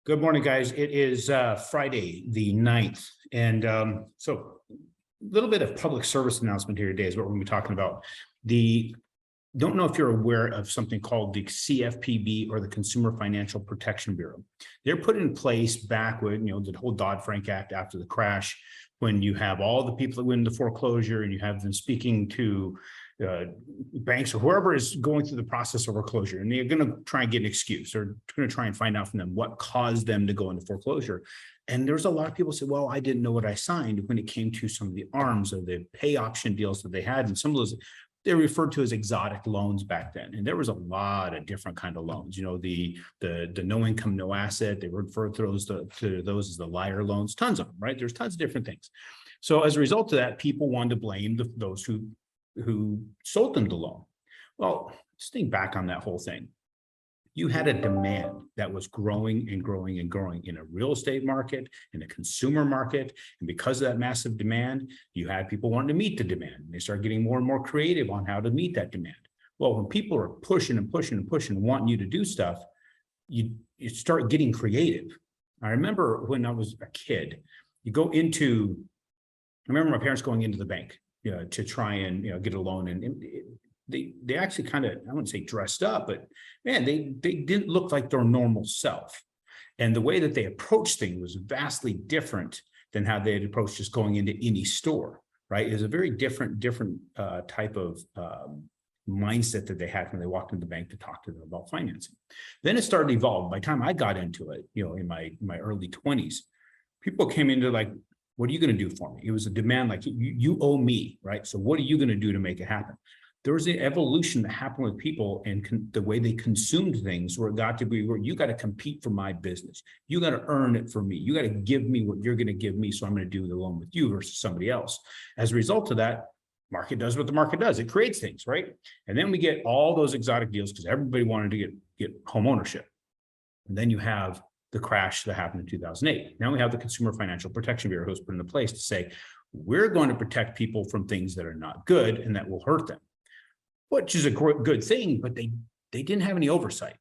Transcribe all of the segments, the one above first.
Good morning, guys. It is Friday, the 9th. And so a little bit of public service announcement here today is what we're going to be talking about. Don't know if you're aware of something called the CFPB or the Consumer Financial Protection Bureau. They're put in place back when, the whole Dodd-Frank Act after the crash, when you have all the people that went into foreclosure and you have them speaking to banks or whoever is going through the process of foreclosure, and they're going to try and get an excuse or going to try and find out from them what caused them to go into foreclosure. And there's a lot of people say, well, I didn't know what I signed when it came to some of the ARMs or the pay option deals that they had. And some of those, they're referred to as exotic loans back then. And there was a lot of different kind of loans, the no income, no asset, they refer to those as the liar loans, tons of them, right? There's tons of different things. So as a result of that, people wanted to blame those who sold them the loan. Well, let's think back on that whole thing. You had a demand that was growing and growing and growing in a real estate market, in a consumer market. And because of that massive demand, you had people wanting to meet the demand. And they started getting more and more creative on how to meet that demand. Well, when people are pushing and pushing and pushing and wanting you to do stuff, you start getting creative. I remember when I was a kid, I remember my parents going into the bank to try and get a loan, and they actually kind of, I wouldn't say dressed up, but man, they didn't look like their normal self. And the way that they approached things was vastly different than how they had approached just going into any store, right? It was a very different type of mindset that they had when they walked into the bank to talk to them about financing. Then it started to evolve. By the time I got into it, in my early 20s, people came into like, what are you going to do for me? It was a demand like, you owe me, right? So what are you going to do to make it happen? There was an evolution that happened with people and the way they consumed things, where it got to be where you got to compete for my business. You got to earn it for me. You got to give me what you're going to give me. So I'm going to do the loan with you versus somebody else. As a result of that, market does what the market does. It creates things, right? And then we get all those exotic deals because everybody wanted to get home ownership. And then you have the crash that happened in 2008. Now we have the Consumer Financial Protection Bureau who's put into place to say, we're going to protect people from things that are not good and that will hurt them, which is a good thing, but they didn't have any oversight.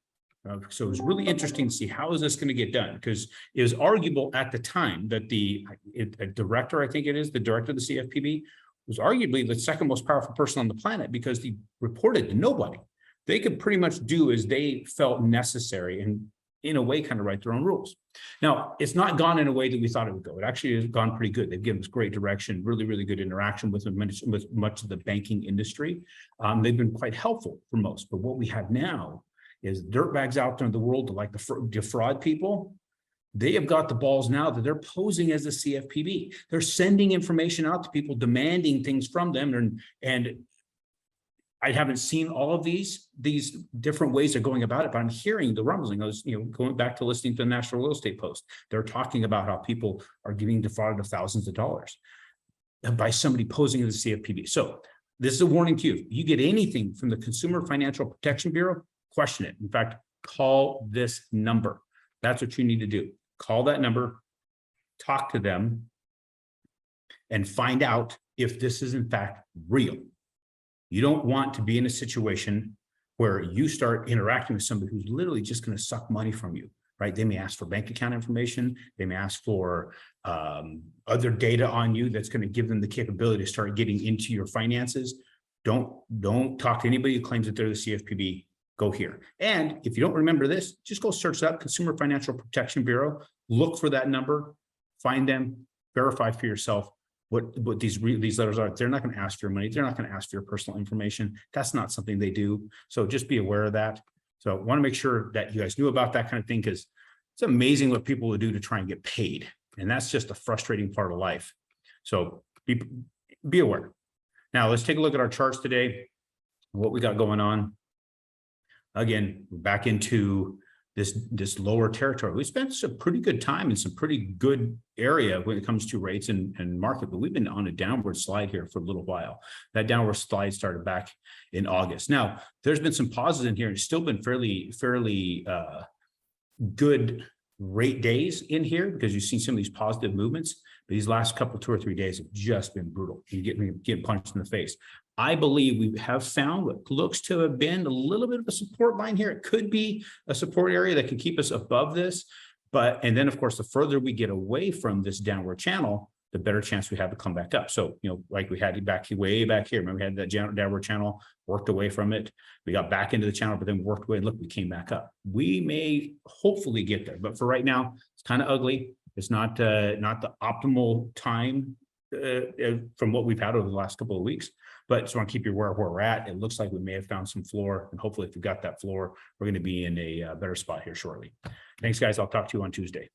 So it was really interesting to see how is this going to get done, because it was arguable at the time that the director of the CFPB, was arguably the second most powerful person on the planet because he reported to nobody. They could pretty much do as they felt necessary and in a way kind of write their own rules. Now, it's not gone in a way that we thought it would go. It actually has gone pretty good. They've given us great direction, really, really good interaction with much of the banking industry. They've been quite helpful for most. But what we have now is dirtbags out there in the world that like to defraud people. They have got the balls now that they're posing as the CFPB. They're sending information out to people, demanding things from them. And I haven't seen all of these different ways of going about it, but I'm hearing the rumbling. I was, going back to listening to the National Real Estate Post. They're talking about how people are getting defrauded of thousands of dollars by somebody posing as the CFPB. So this is a warning to you. If you get anything from the Consumer Financial Protection Bureau, question it. In fact, call this number. That's what you need to do. Call that number, talk to them, and find out if this is in fact real. You don't want to be in a situation where you start interacting with somebody who's literally just going to suck money from you, right? They may ask for bank account information. They may ask for other data on you that's going to give them the capability to start getting into your finances. Don't talk to anybody who claims that they're the CFPB. Go here. And if you don't remember this, just go search up Consumer Financial Protection Bureau, look for that number, find them, verify for yourself what these letters are. They're not going to ask for your money. They're not going to ask for your personal information. That's not something they do. So just be aware of that. So I want to make sure that you guys knew about that kind of thing, because it's amazing what people will do to try and get paid. And that's just a frustrating part of life. So be aware. Now let's take a look at our charts today, what we got going on. Again, we're back into this lower territory. We spent some pretty good time in some pretty good area when it comes to rates and market, but we've been on a downward slide here for a little while. That downward slide started back in August. Now, there's been some pauses in here. It's still been fairly good rate days in here because you've seen some of these positive movements. But these last couple, 2 or 3 days have just been brutal. You get punched in the face. I believe we have found what looks to have been a little bit of a support line here. It could be a support area that can keep us above this. But, and then of course, the further we get away from this downward channel, the better chance we have to come back up. So, like we had back way back here, remember we had that downward channel, worked away from it. We got back into the channel, but then worked away. Look, we came back up. We may hopefully get there, but for right now, it's kind of ugly. It's not the optimal time from what we've had over the last couple of weeks. But just want to keep you aware of where we're at. It looks like we may have found some floor, and hopefully if we've got that floor, we're going to be in a better spot here shortly. Thanks, guys. I'll talk to you on Tuesday.